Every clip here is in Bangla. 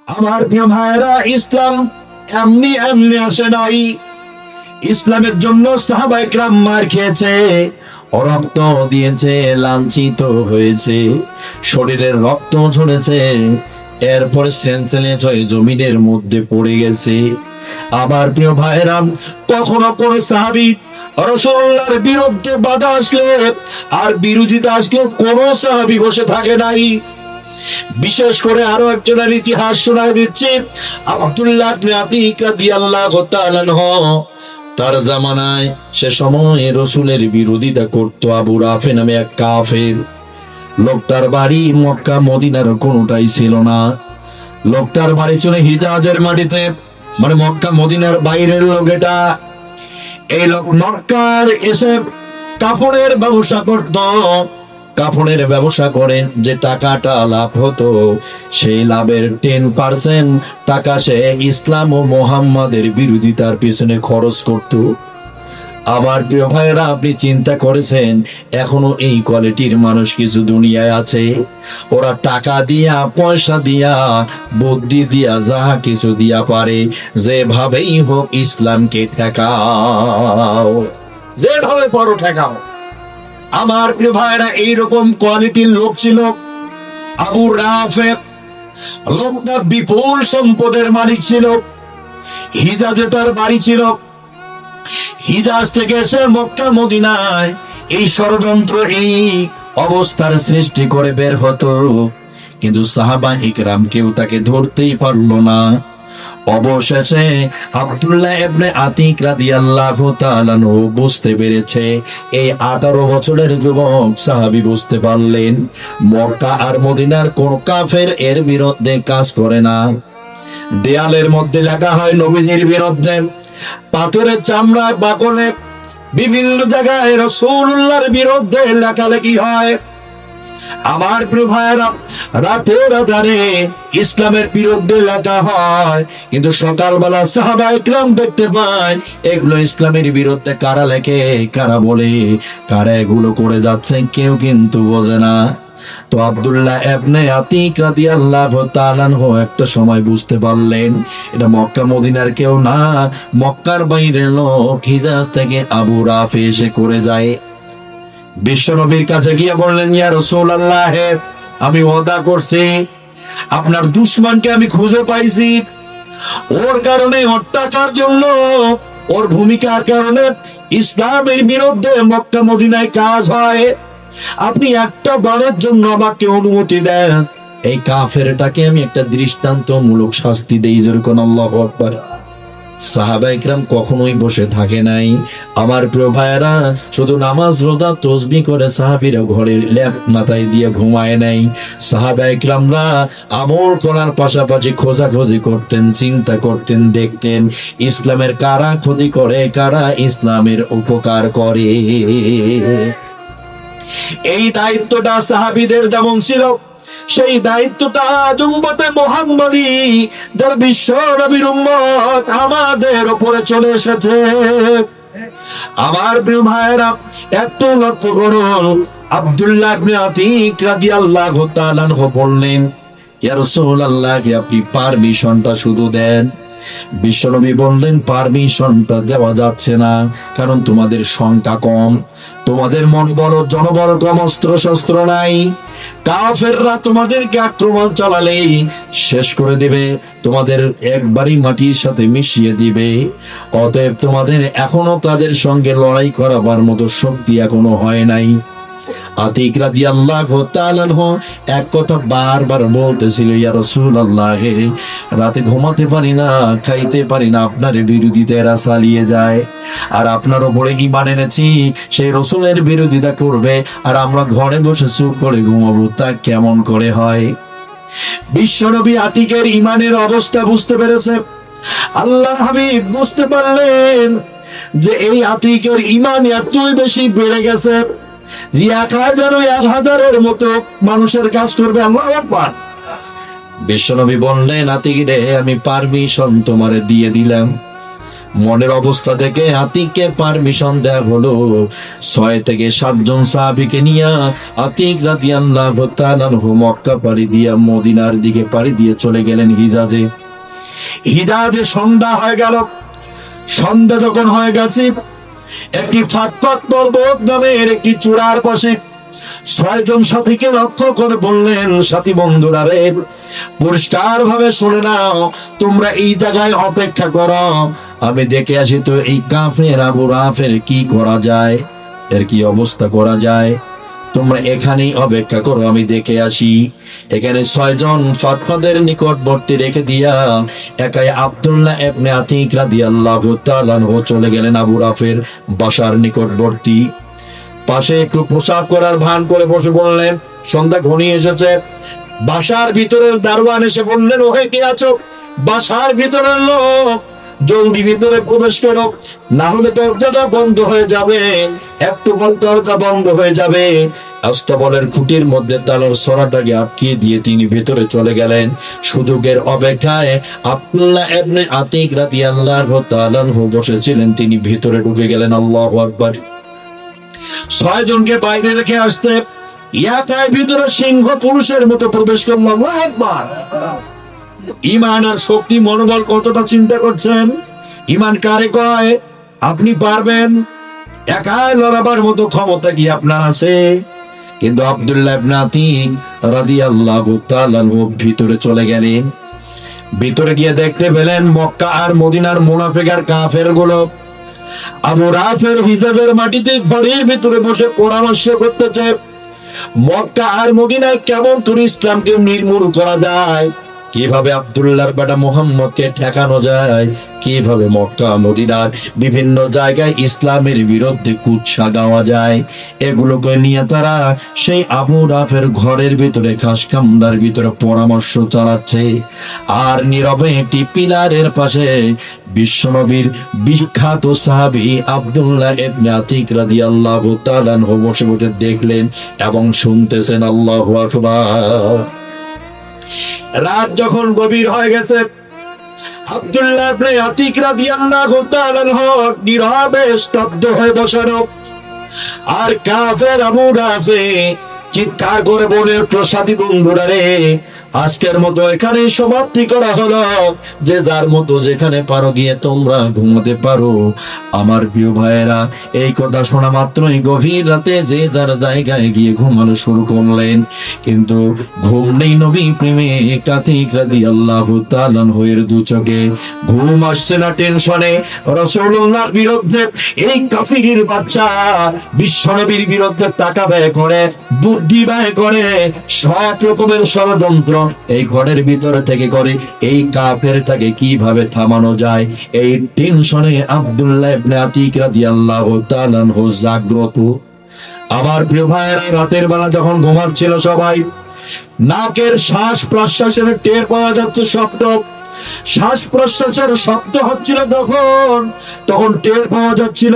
আমার প্রিয় ভাইরা, ইসলাম এমনি এমনি আসে নাই। ইসলামের জন্য সাহাবায়ে কেরাম মার খেয়েছে, রক্ত দিয়েছে, লাঞ্ছিত হয়েছে, শরীরের রক্ত ঝরেছে, এরপরে সেন্সেলেস হয়ে জমিনের মধ্যে পড়ে গেছে। আমার প্রিয় ভাইরা, কখনো কোন সাহাবী রাসূলুল্লাহর বিরুদ্ধে বাধা আসলে আর বিরোধিতা আসলে কোন সাহাবী বসে থাকে নাই। বিশেষ করে আরো একজনের ইতিহাস শোনায় দিচ্ছি। আব্দুল্লাহ ইবনে আতিক রাদিয়াল্লাহু তাআলা আনহু, তার জামানায় সে সময় রাসূলের বিরোধিতা করত আবু রাফে নামে এক কাফের। লোকটার বাড়ি মক্কা মদিনার কোনটাই ছিল না। লোকটার বাড়ি ছিল হিজাজের মাটিতে, মানে মক্কা মদিনার বাইরের লোক এটা। এই লোক মক্কার এসে কাপড়ের ব্যবসা করত। কাপড়ের ব্যবসা করে যে টাকাটা লাভ হতো, সেই লাভের 10% টাকা সে ইসলাম ও মোহাম্মদের বিরোধিতার পিছনে খরচ করত। আমার প্রিয় ভাইয়েরা, আপনি চিন্তা করেছেন এখনো এই কোয়ালিটির মানুষ কিছু দুনিয়ায় আছে? ওরা টাকা দিয়া, পয়সা দিয়া, বুদ্ধি দিয়া, যাহা কিছু দিয়া পারে, যেভাবেই হোক ইসলামকে ঠেকাও, যেভাবে পারো ঠেকাও। আমার প্রিয় ভাইরা, এইরকম কোয়ালিটির লোক ছিল আবু রাফে। লোকটা বিপুল সম্পদের মালিক ছিল। হিজাজে তার বাড়ি ছিল। হিজাজ থেকে এসে মক্কা মদিনায় এই ষড়যন্ত্র, এই অবস্থার সৃষ্টি করে বের হতো, কিন্তু সাহাবায়ে কেরাম কেউ তাকে ধরতেই পারলো না। অবশেষে আব্দুল্লাহ ইবনে আতিক রাদিয়াল্লাহু তাআলা আনহু বুঝতে পেরেছে, এই 18 বছরের যুবক সাহাবী বুঝতে পারলেন মক্কা আর মদিনার কোন কাফের এর বিরুদ্ধে কাজ করে না। দেয়ালের মধ্যে লেখা হয় নবীজির বিরুদ্ধে, পাথরের চামড়ায় বাকলে বিভিন্ন জায়গায় রাসূলুল্লাহর বিরুদ্ধে লেখালেখি হয়। আমার প্রিয় ভাইরা, রাতের আধারে ইসলামের বিরুদ্ধে লেখা হয়, কিন্তু সকালবেলা সাহাবায়ে কেরাম দেখতে পায় এগুলো ইসলামের বিরুদ্ধে। কারা লেখে, কারা বলে, কারা এগুলো করে যাচ্ছে, কেউ কিন্তু বোঝে না। তো আব্দুল্লাহ ইবনে আতিক রাদিয়াল্লাহু তাআলা আনহু একটা সময় বুঝতে পারলেন এটা মক্কা মদিনার কেউ না, মক্কার বাইরের লোক। হিজাজ থেকে আবু রাফে এসে করে যায়। বিশ্বনবীর কাছে গিয়ে বললেন, ইয়া রাসূলুল্লাহ, আমি ওয়াদা করছি, আপনার দুশমনকে আমি খুঁজে পাইছি। ওর কারণে, ওর টাকার জন্য, ওর ভূমিকার কারণে ইসলামের বিরুদ্ধে মক্কা মদিনায় কাজ হয়। আপনি একটা বারের জন্য আমাকে অনুমতি দেন, এই কাফেরটাকে আমি একটা দৃষ্টান্তমূলক শাস্তি দেই। যেরকম আল্লাহু আকবার। সাহাবায়ে কেরাম কখনোই বসে থাকে নাই। আমার প্রিয় ভাইয়েরা, শুধু নামাজ রোজা তসবিহ করে সাহাবীরা ঘরের ল্যাপ মাথায় দিয়ে ঘুমায় নাই। সাহাবায়ে কেরামরা আমল করার পাশাপাশি খোঁজাখুঁজি করতেন, চিন্তা করতেন, দেখতেন ইসলামের কারা ক্ষতি করে, কারা ইসলামের উপকার করে। এই দায়িত্বটা সাহাবীদের যেমন ছিল, সেই দায়িত্বটা উম্মতে মুহাম্মাদী যারা বিশ্ব নবীর উম্মত, আমাদের উপরে চলে এসেছে। আমার প্রিয় ভাইরা, একটু লক্ষ্য করুন। আব্দুল্লাহ ইবনে আতিক রাদিয়াল্লাহু তাআলা আনহু বললেন, ইয়া রাসূলুল্লাহ, আপনি পারমিশনটা শুধু দেন। বিশ্বনবী বললেন, পারমিশনটা দেওয়া যাচ্ছে না, কারণ তোমাদের সংখ্যা কম, তোমাদের মনোবল জনবল কম, অস্ত্র শস্ত্র নাই। কাফেররা তোমাদেরকে আক্রমণ চালালেই শেষ করে দিবে, তোমাদের একবারই মাটির সাথে মিশিয়ে দিবে। অতএব তোমাদের এখনো তাদের সঙ্গে লড়াই করাবার মতো শক্তি এখনো হয় নাই। আতিক রাদিয়াল্লাহু তাআলা আনহু এক কথা বারবার বলতেছিল, ইয়া রাসূলুল্লাহ, রাতে ঘুমাতে পারি না, খাইতে পারি না, আপনার বিরোধিতা এরা চালিয়ে যায়। আর আপনার উপরে ঈমান এনেছি, সেই রাসূলের বিরোধিতা করবে, আর আমরা ঘরে বসে চুপ করে ঘুমাবো, তা কেমন করে হয়? বিশ্বনবী আতিকের ঈমানের অবস্থা বুঝতে পেরেছে। আল্লাহর হাবিব বুঝতে পারলেন যে এই আতিকের ঈমান এতই বেশি বেড়ে গেছে যে 1000-1000-এর মতো মানুষের কাজ করবে। আল্লাহু আকবার। বিশ্বনবী বললেন, আতিক রে, আমি পারমিশন তোমারে দিয়ে দিলাম, মনের অবস্থা দেখে আতিককে পারমিশন দেয়া হলো 6 থেকে 7 জন সাহাবীকে নিয়ে আতিক রাদিয়াল্লাহু তাআলা মক্কা পাড়ি দিয়ে মদিনার দিকে পাড়ি দিয়ে চলে গেলেন হিজাজে। হিজাজে সন্ধ্যা হয়ে গেল। সন্ধ্যা যখন হয়ে গেছে, একটি ফাতফাত পর্বত নামের একটি চূড়ার পাশে 6 জন সাথীকে লক্ষ্য করে বললেন, সাথী বন্ধুরা রে, পরিষ্কার ভাবে শুনে নাও, তোমরা এই জায়গায় অপেক্ষা করো, আমি দেখে আসি তো এই কাফের আবু রাফের কি করা যায়, এর কি অবস্থা করা যায়। তোমরা এখানেই অপেক্ষা করো, আমি দেখে আসি। এখানে 6 জন ফাতফাদের নিকটবর্তী রেখে দিয়া একাই আব্দুল্লাহ ইবনে আতিক রাদিয়াল্লাহু তাআলা চলে গেলেন আবু রাফের বাসার নিকটবর্তী। পাশে একটু পোশাক করার ভান করে বসে বললেন। সন্ধ্যা ঘনিয়ে এসেছে। বাসার ভিতরের দারোয়ান এসে বললেন, ওহে কে আছো? বাসার ভিতরের লোক, জলদি ভিতরে প্রবেশ করো, না হলে দরজাটা বন্ধ হয়ে যাবে, একটু পর দরজা বন্ধ হয়ে যাবে। আস্তাবলের খুঁটির মধ্যে তালার সরাটাকে আটকিয়ে দিয়ে তিনি ভেতরে চলে গেলেন। সুযোগের অপেক্ষায় আব্দুল্লাহ ইবনে আতিক রাদিয়াল্লাহু তাআলা বসেছিলেন, তিনি ভেতরে ঢুকে গেলেন। আল্লাহু আকবার। 6 জনকে বাইরে রেখে আসতে একাই ভিতরে সিংহ পুরুষের মতো প্রবেশ করল। আল্লাহু আকবার। ঈমান আর শক্তি, মনোবল কতটা চিন্তা করছেন? ঈমান কারে কয়? আপনি পারবেন, একাই লড়াবার মতো ক্ষমতা কি আপনার আছে? কিন্তু আব্দুল্লাহ ইবনে আতিক রাদিয়াল্লাহু তাআলা ভিতরে চলে গেলেন। ভিতরে গিয়ে দেখতে পেলেন মক্কা আর মদিনার মুনাফিক আর কাফের গুলো আবু রাফের হিজাজের মাটিতে ঘরের ভিতরে বসে পরামর্শ করতেছে, মক্কা আর মদিনায় কেমন করে ইসলামকে নির্মূল করা যায়, কিভাবে আব্দুল্লাহর বেটা মুহাম্মদকে ঠেকানো যায়, কিভাবে মক্কা মদিনার বিভিন্ন জায়গায় ইসলামের বিরুদ্ধে কুৎসা গাওয়া যায়। এগুলোকে নিয়ে তারা সেই আবু রাফের ঘরের ভিতরে খাসকামরার ভিতরে পরামর্শ চালাচ্ছে। আর নীরবে একটি পিলারের পাশে বিশ্বনবীর বিখ্যাত সাহাবী আব্দুল্লাহ ইবনে আতিক রাদিয়াল্লাহু তাআলা বসে বসে দেখলেন এবং শুনতেছেন। আল্লাহু আকবার। রাত যখন গভীর হয়ে গেছে, আব্দুল্লাহ ইবনে আতিক রাদিয়াল্লাহু তাআলা নীরবে স্তব্ধ হয়ে বসেন। আর কাফের আবু রাফে চিৎকার করে বলে, প্রসাদী বন্ধুরা রে, আজকের মতো এখানে সমাপ্তি করা হলো, যে যার মতো যেখানে পারো গিয়ে তোমরা ঘুমাতে পারো। আমার প্রিয় ভাইয়েরা, এই কথা শোনা মাত্রই গভীর রাতে যে যার জায়গায় গিয়ে ঘুমানো শুরু করলেন। কিন্তু ঘুম নেই নবী প্রেমিক আতিক রাদিয়াল্লাহু তাআলা এর দু চোখে। ঘুম আসছে না টেনশনে রাসূলুল্লাহর বিরুদ্ধে এই কাফিরের বাচ্চা বিশ্বনবীর বিরুদ্ধে টাকা ব্যয় করে, বুদ্ধি ব্যয় করে, সব রকমের ষড়যন্ত্র এই ঘরের ভিতরে থেকে করে। এই কাফেরটাকে কিভাবে থামানো যায়, এই টেনশনে আব্দুল্লাহ ইবনে আতিক রাদিয়াল্লাহু তাআলা জাগ্রত। আমার প্রিয় ভাইয়েরা, রাতের বেলা যখন ঘুমাচ্ছিল সবাই, নাকের শ্বাস প্রশ্বাসের টের পাওয়া যাচ্ছে, শব্দ শ্বাস প্রশ্বাসের শব্দ হচ্ছিল তখন টের পাওয়া যাচ্ছিল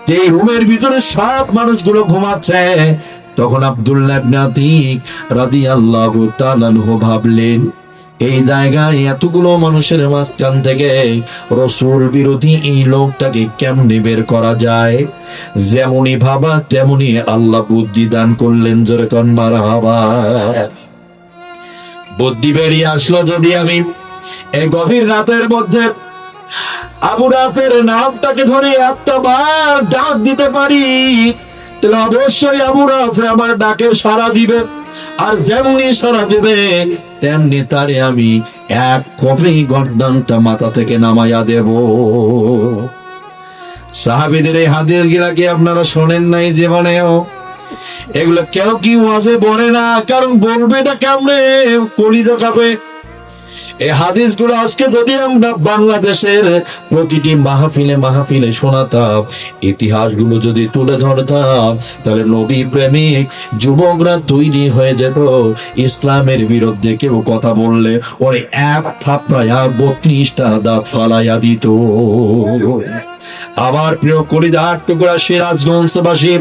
যে রুমের ভিতরে সব মানুষগুলো ঘুমাচ্ছে। তখন আব্দুল্লাহ ইবনে আতিক রাদিয়াল্লাহু তাআলা ভাবলেন, এই জায়গায় এতগুলো মানুষের মাঝখান থেকে রাসূল বিরোধী এই লোকটাকে কেমনে বের করা যায়। যেমনই ভাবা তেমনি আল্লাহ বুদ্ধি দান করলেন। জোরে কোন মারহাবা। বুদ্ধি বেরিয়ে আসলো, যদি আমি এই গভীর রাতের মধ্যে আবু রাফের নামটাকে ধরে একটা বার ডাক দিতে পারি, তাহলে অবশ্যই আবু রাফে আমার ডাকে সাড়া দিবে। আর যেমনি সাড়া দিবে তেমনি তারে আমি এক কপি গর্দানটা মাথা থেকে নামাইয়া দেব। সাহাবীদের এই হাদিস গুলা কি আপনারা শোনেন নাই জীবনেও? এগুলো কেউ কি ওয়াজে বলে না, কারণ বলবে এটা কেমনে, কলিজা কাঁপে। এই হাদিসগুলো আজকে যদি আমরা বাংলাদেশের প্রতিটি মাহফিলে শোনাতাম, ইতিহাসগুলো যদি তুলে ধরতাম, তাহলে নবী প্রেমিক যুবকরা তৈরি হয়ে যেত। ইসলামের বিরুদ্ধে কেউ কথা বললে ওরে এক থাপ্পড়ায়া 32টা দাঁত ফালাইয়া দিত। আমার প্রিয় কলিজার টুকরা সিরাজগঞ্জবাসী,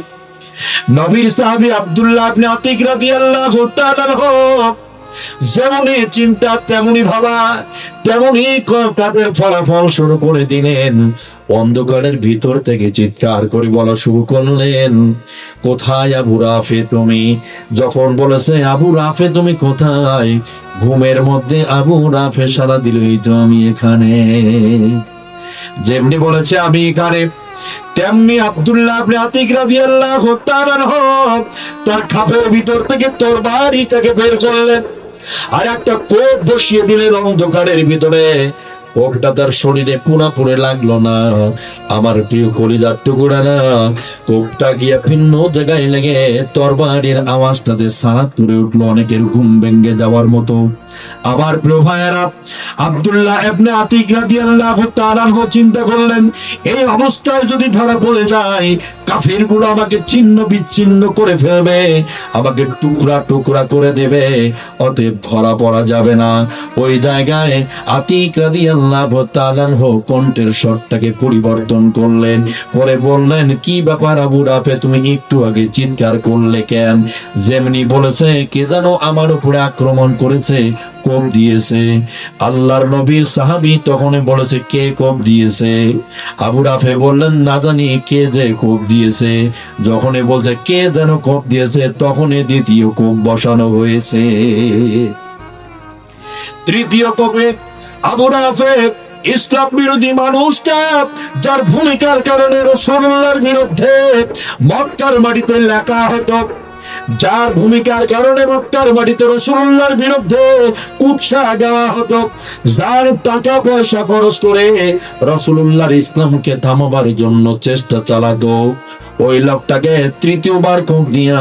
নবীর সাহাবী আব্দুল্লাহ ইবনে আতিক রাদিয়াল্লাহু তাআলা যেমনি চিন্তা তেমনি ভাবা, তেমনি তাদের ফলাফল শুরু করে দিলেন। অন্ধকারের ভিতর থেকে চিৎকার করে বলা শুরু করলেন, কোথায় আবু রাফে তুমি? যখন বলেছে আবু রাফে তুমি কোথায়, ঘুমের মধ্যে আবু রাফে সারা দিল, এই তো আমি এখানে। যেমনি বলেছে আমি এখানে, তেমনি আব্দুল্লাহ ইবনে আতিক রাদিয়াল্লাহু তাআলা তার খাপের ভিতর থেকে তরবারিটাকে বের করলেন, আর একটা কোপ বসিয়ে দিলেন অন্ধকারের ভিতরে। কোপটা তার শরীরে পুরোপুরি লাগলো না, আমার প্রিয় কলিজার টুকরা না, কোপটা গিয়ে ভিন্ন জায়গায় লেগে তরবারির আওয়াজটাতে সারাত করে উঠলো, অনেকের ঘুম ভেঙে যাওয়ার মতো। আবার প্রিয় ভাইয়েরা, আব্দুল্লাহ ইবনে আতিক রাদিয়াল্লাহু তাআলা চিন্তা করলেন, এই অবস্থায় যদি ধরা পড়ে যায়, কাফিরগুলো আমাকে ছিন্ন বিচ্ছিন্ন করে ফেলবে, আমাকে টুকরা টুকরা করে দেবে, অতএব ধরা পড়া যাবে না। ওই জায়গায় আতিক রাদিয়াল্লাহু তাআলা কণ্ঠের স্বরটাকে পরিবর্তন করলেন, করে বললেন, কি ব্যাপার আবু রাফে, তুমি একটু আগে চিৎকার করলে কেন? যেমনি বলেছে কে যেন আমার উপরে আক্রমণ করেছে, কোপ দিয়েছে। আল্লাহর নবীর সাহাবী তখন বলেছে, কে কোপ দিয়েছে? আবু রাফে বললেন, না জানি কে যে কোপ দিয়েছে। যখনই বলছে কে যেন কোপ দিয়েছে, তখনই দ্বিতীয় কোপ বসানো হয়েছে। তৃতীয় কোপে আবু রাফে ইসলাম বিরোধী মানুষটা, যার ভূমিকার কারণে রাসূলুল্লাহর বিরুদ্ধে মক্কার মাটিতে লেখা হতো, যার ভূমিকার কারণে মক্কার মাটিতে রাসূলুল্লাহর বিরুদ্ধে কুৎসা গাওয়া হতো, যার টাকা পয়সা খরচ করে রাসূলুল্লাহর ইসলামকে থামাবার জন্য চেষ্টা চালাতো, ওই লোকটাকে তৃতীয়বার কোপ দিয়া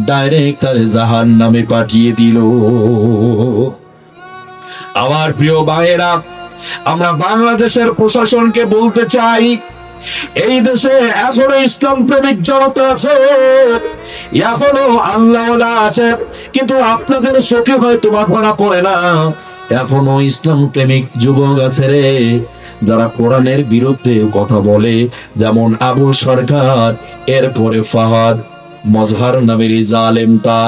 ডাইরেক্ট তার জাহান্নামে পাঠিয়ে দিল। আমার প্রিয় ভাইয়েরা, আমরা বাংলাদেশের প্রশাসনকে বলতে চাই, এই দেশে এখনো ইসলাম প্রেমিক জনতা আছে, এখনো আল্লাহওয়ালা আছে, কিন্তু আপনাদের চোখে হয়তো ধরা পড়ে না, এখনো ইসলাম প্রেমিক যুবক আছে রে, যারা কোরআনের বিরুদ্ধে কথা বলে, যেমন আবু সরকার, এরপরে ফাহাদ মজহার নামের এই জালেমটা।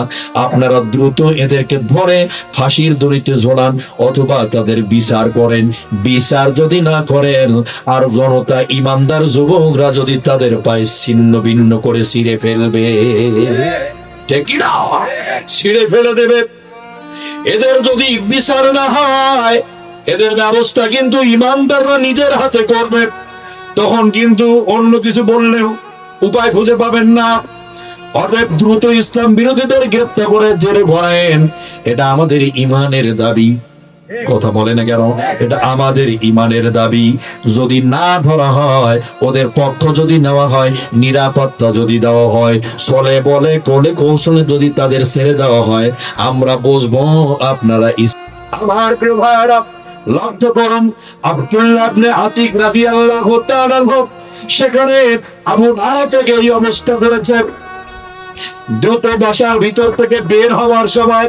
আপনারা দ্রুত এদেরকে ধরে ফাঁসির দড়িতে ঝোলান, অথবা তাদের বিচার করেন। বিচার যদি না করেন, আর জনতা ইমানদার যুবকরা যদি তাদের পায়ে ছিন্ন ভিন্ন করে ছিঁড়ে ফেলবে, ঠিক না? ছিঁড়ে ফেলে দেবে। এদের যদি বিচার না হয়, এদের ব্যবস্থা কিন্তু ইমানদাররা নিজের হাতে করবে, তখন কিন্তু অন্য কিছু বললেও উপায় খুঁজে পাবেন না। অতএব দ্রুত ইসলাম বিরোধীদের গ্রেপ্তার করে জেলে ভরেন, এটা আমাদের ইমানের দাবি। কথা বলে না কেন? এটা আমাদের ইমানের দাবি। যদি না ধরা হয়, ওদের পক্ষ যদি নেওয়া হয়, নিরাপত্তা যদি দেওয়া হয়, চলে বলে কোলে কৌশলে যদি তাদের ছেড়ে দেওয়া হয়, আমরা বুঝবো আপনারা আমার প্রিয় ভাইরা, লক্ষ্য করুন, আব্দুল্লাহ ইবনে আতিক রাদিয়াল্লাহু তাআলা সেখানে আবু রাফেকে এই অবস্থা করেছে। দ্রুত বাসার ভিতর থেকে বের হওয়ার সময়,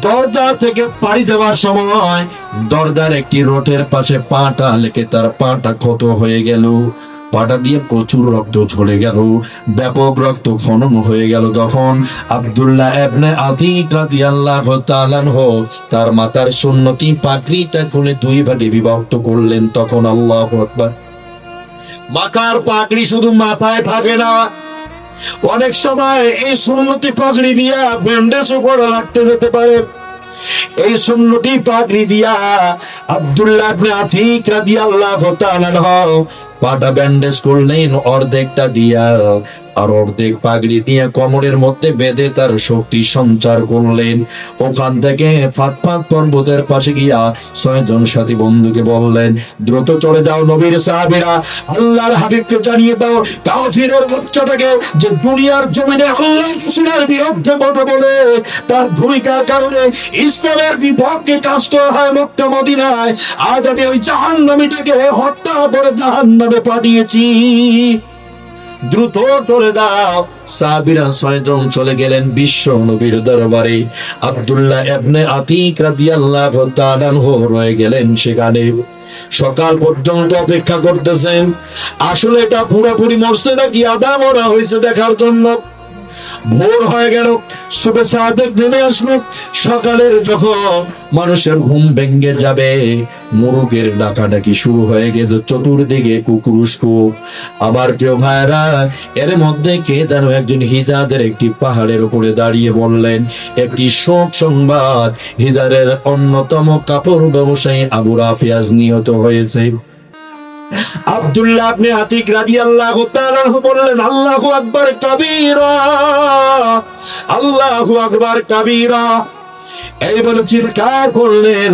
দরজা থেকে পাড়ি দেওয়ার সময়, দরজার একটি রোটের পাশে পাটা লেগে তার পাটা ক্ষত হয়ে গেল, পাটা দিয়ে প্রচুর রক্ত ঝরে গেল, ব্যাপক রক্ত খনন হয়ে গেল। তখন আব্দুল্লাহ ইবনে আতিক রাদিয়াল্লাহু তাআলা তার মাথার সুন্নতি পাগড়িটা খুলে দুই ভাগে বিভক্ত করলেন। তখন আল্লাহু আকবার, মাথার পাগড়ি শুধু মাথায় থাকে না, অনেক সময় এই সুন্নতি পাগড়ি দিয়া ব্যান্ডেজ উপরে লাগতে যেতে পারে। এই সুন্নতি পাগড়ি দিয়া আব্দুল্লাহ ইবনে আতিক রাদিয়াল্লাহু তাআলা পাটা ব্যান্ডেজ করলেন অর্ধেকটা দিয়া, আর অর্ধেক পাগড়ি দিয়ে কোমরের মধ্যে বেঁধে তার শক্তি সঞ্চার করলেন। ওখান থেকে ফাতফাত পর্বতের পাশে গিয়া 6 জন সাথী বন্ধুকে বললেন, দ্রুত চলে যাও নবীর সাহাবীরা, আল্লাহর হাবিবকে জানিয়ে দাও কাফিরের বাচ্চাটাকে, যে দুনিয়ার জমিনে আল্লাহর রাসূলের বিরুদ্ধে কথা বলে, তার ভূমিকার কারণে ইসলামের বিপক্ষে কাজ করা হয় মক্কা মদিনায়, আজ আমি ওই জাহান্নামীটাকে হত্যা করে জাহান্নামে পাঠিয়েছি, দ্রুত চলে দাও। সাহাবীরা 6 জন চলে গেলেন বিশ্ব নবীর দরবারে। আব্দুল্লাহ ইবনে আতিক রাদিয়াল্লাহু তাআলা রয়ে গেলেন সেখানে। সকাল পর্যন্ত অপেক্ষা করতেছেন, আসলে এটা পুরোপুরি মরছে নাকি আধা মরা হয়েছে দেখার জন্য। ভোর হয়ে গেল, সুবে সাদেক নেমে আসলো। সকালের যখন মানুষের ঘুম ভেঙে যাবে, মোরগের ডাকাডাকি শুরু হয়ে গেছে, চতুর্দিকে কুকুরুষ্কু। আমার প্রিয় ভাইরা, এর মধ্যে কে যেন একজন হিজাদের একটি পাহাড়ের উপরে দাঁড়িয়ে বললেন একটি শোক সংবাদ, হিজারের অন্যতম কাপড় ব্যবসায়ী আবু রাফি আজ নিহত হয়েছে। আব্দুল্লাহ ইবনে আতিক রাদিয়াল্লাহু তাআলা বললেন, আল্লাহু আকবার কাবীরা, আল্লাহু আকবার কাবীরা। এই বলে চিৎকার করলেন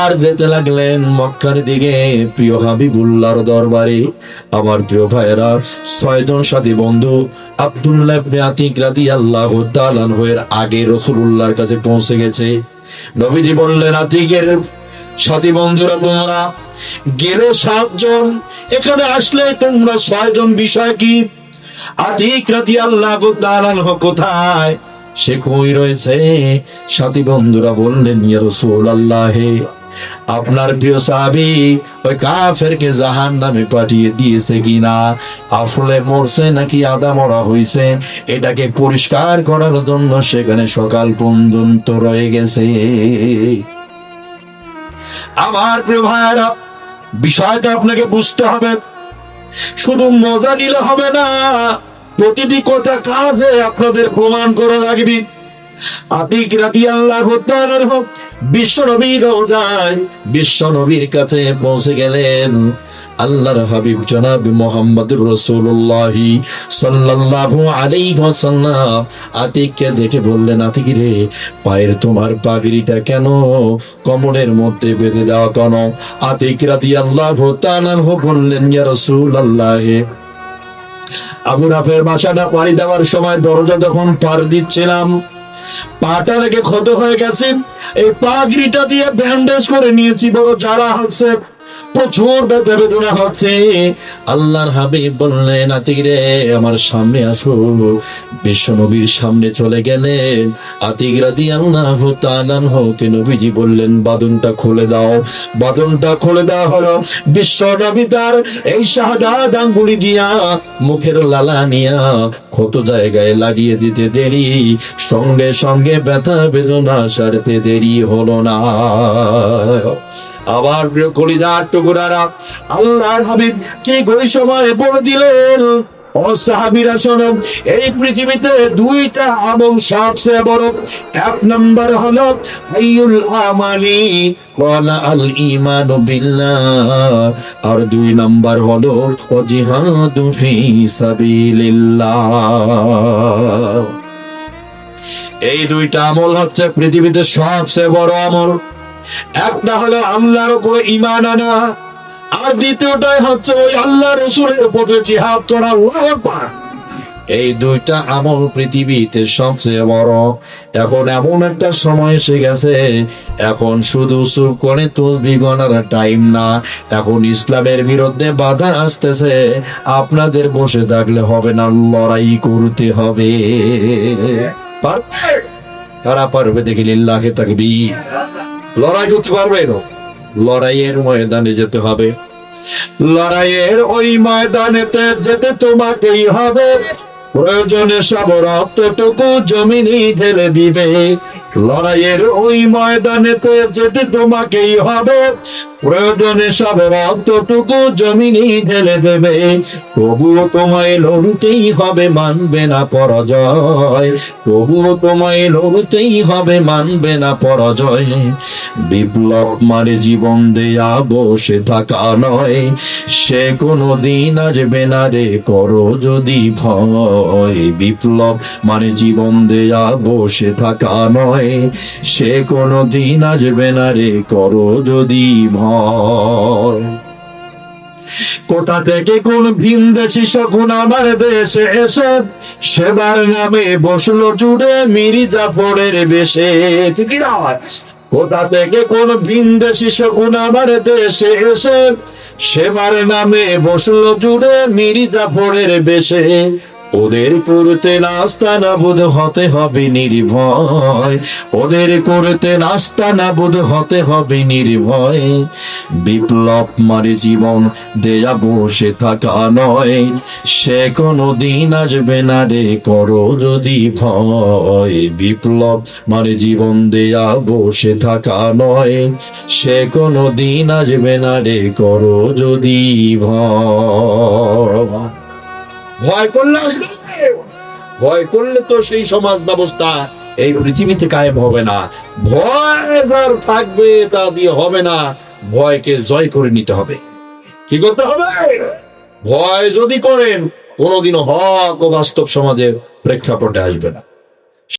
আর যেতে লাগলেন মক্কার দিকে, প্রিয় হাবিবুল্লাহর দরবারে। আমার প্রিয় ভাইয়েরা, 6 জন সাথী বন্ধু আব্দুল্লাহ ইবনে আতিক রাদিয়াল্লাহু তাআলা এর আগে রাসূলুল্লাহর কাছে পৌঁছে গেছে। নবীজি বললেন, আতিকের সাথী বন্ধুরা, তোমরা গেলে 7 জন, এখানে আসলে তোমরা 6 জন, বিষয় কি? আতিক রাদিয়াল্লাহু তাআলা কোথায়, সে কই রয়েছে? সাথী বন্ধুরা বললেন, ইয়া রাসূলুল্লাহ, আপনার প্রিয় সাহাবী ওই কাফেরকে জাহান্নামে পাঠিয়ে দিয়েছে কিনা, আসলে মরছে নাকি আদা মরা হইছে, এটাকে পরিষ্কার করার জন্য সেখানে সকাল পর্যন্ত রয়ে গেছে। আমার প্রিয় ভাইরা, বিষয়টা আপনাকে বুঝতে হবে। শুধু মজা নিলে হবে না, প্রতিটি কথা কাজে আপনাদের প্রমাণ করা লাগবে। আতিক রাদিয়াল্লাহু তাআলা বিশ্বনবীর রওজায় বিশ্বনবীর কাছে পৌঁছে গেলেন। আল্লাহর হাবিব জনাব মুহাম্মদুর রাসূলুল্লাহ সাল্লাল্লাহু আলাইহি ওয়াসাল্লাম আতিককে দেখে বললেন, আতিক রে, পায়ের তোমার পাগড়িটা কেন কোমরের মধ্যে বেঁধে দেওয়া কেন? আতিক রাদিয়াল্লাহু তাআলা বললেন, ইয়া রাসূলুল্লাহ, আবু রাফের বাসাটা পাড়ি দেওয়ার সময় দরজা যখন পার দিচ্ছিলাম, পাটা লেগে ক্ষত হয়ে গেছে, এই পাগড়িটা দিয়ে ব্যান্ডেজ করে নিয়েছি, বড় জ্বালা হচ্ছে, প্রচুর ব্যথা বেদনা হচ্ছে। আল্লাহর হাবিব বললেন, আতিক রে, আমার সামনে আসো। বিশ্বনবীর সামনে চলে গেলেন। আতিক রাদিয়াল্লাহু তাআলা কে নবীজি বললেন, বাঁধনটা খুলে দাও। বাঁধনটা খুলে দেওয়া হলো। বিশ্বনবী তার এই শাহাদাত আঙ্গুলি দিয়া মুখের লালা নিয়া ক্ষত জায়গায় লাগিয়ে দিতে দেরি, সঙ্গে সঙ্গে ব্যথা বেদনা সারতে দেরি হলো না। আবার প্রিয় কলিজার টুকরারা, আল্লাহর হাবিব কি ওই সময় বলে দিলেন, ও সাহাবীরা শোনো, এই পৃথিবীতে 2টা আমল সবচেয়ে বড়। 1 নাম্বার হলো আইয়ুল আমালি ওয়ালা আল ঈমানু বিল্লাহ, আর 2 নাম্বার হলো জিহাদু ফি সাবিলিল্লাহ। এই 2টা আমল হচ্ছে পৃথিবীতে সবচেয়ে বড় আমল। একটা হলো আল্লাহর উপরে ঈমান আনা, আর দ্বিতীয়টাই হচ্ছে ওই আল্লাহ রাসূলের পথে জিহাদ করা। আল্লাহু আকবার। এই 2টা আমল পৃথিবীতে সবচেয়ে বড়। এখন এমন একটা সময় এসে গেছে, এখন শুধু চুপ করে তসবিহ গণার টাইম না, এখন ইসলামের বিরুদ্ধে বাধা আসতেছে। আপনাদের বসে থাকলে হবে না, লড়াই করতে হবে। কারা পারবে দেখি লিল্লাহে তাকবীর। লড়াই করতে পারবে না, লড়াইয়ের ময়দানে যেতে হবে। লড়াইয়ের ওই ময়দানেতে যেতে তোমাকেই হবে, প্রয়োজনে সব রক্তটুকু জমিনে ঢেলে দিবে। লড়াইয়ের ওই ময়দানেতে যেতে তোমাকেই হবে, প্রয়োজনে সব রক্তটুকু জমিনে ঢেলে দেবে। তবুও তোমায় লড়তেই হবে, মানবে না পরাজয়। তবুও তোমায় লড়তেই হবে, মানবে না পরাজয়। বিপ্লব মানে জীবন দেয়া বসে থাকা নয়, সে কোনো দিন আসবে না রে, করো যদি ভয়। বিপ্লব মানে জীবন দেয়া বসে থাকা নয়, সে কোনো দিন আসবে না রে, করো যদি ভয়। কোথা থেকে কোন ভিনদেশি শকুন আমার দেশে এসে সেবার নামে বসলো জুড়ে মির্জাফরের বেশে। ঠিক না? কোথা থেকে কোন ভিনদেশি শকুন আমার দেশে এসে সেবার নামে বসলো জুড়ে মির্জাফরের বেশে। ওদের করতে নাস্তা নাবুদ হতে হবে নির্ভয়, ওদের করতে নাস্তা নাবুদ হতে হবে নির্ভয়। বিপ্লব মানে জীবন দেয়া বসে থাকা নয়, সে কোনো দিন আসবে না রে করো যদি ভয়। বিপ্লব মানে জীবন দেয়া বসে থাকা নয়, সে কোনো দিন আসবে না রে করো যদি ভয়। ভয় করলে আসবে, ভয় করলে তো সেই সমাজ ব্যবস্থা এই পৃথিবীতে কায়েম হবে না। ভয় যার থাকবে তা দিয়ে হবে না, ভয়কে জয় করে নিতে হবে। কি করতে হবে? ভয় যদি করেন কোনোদিনও হক ও বাস্তব সমাজের প্রেক্ষাপটে আসবে না।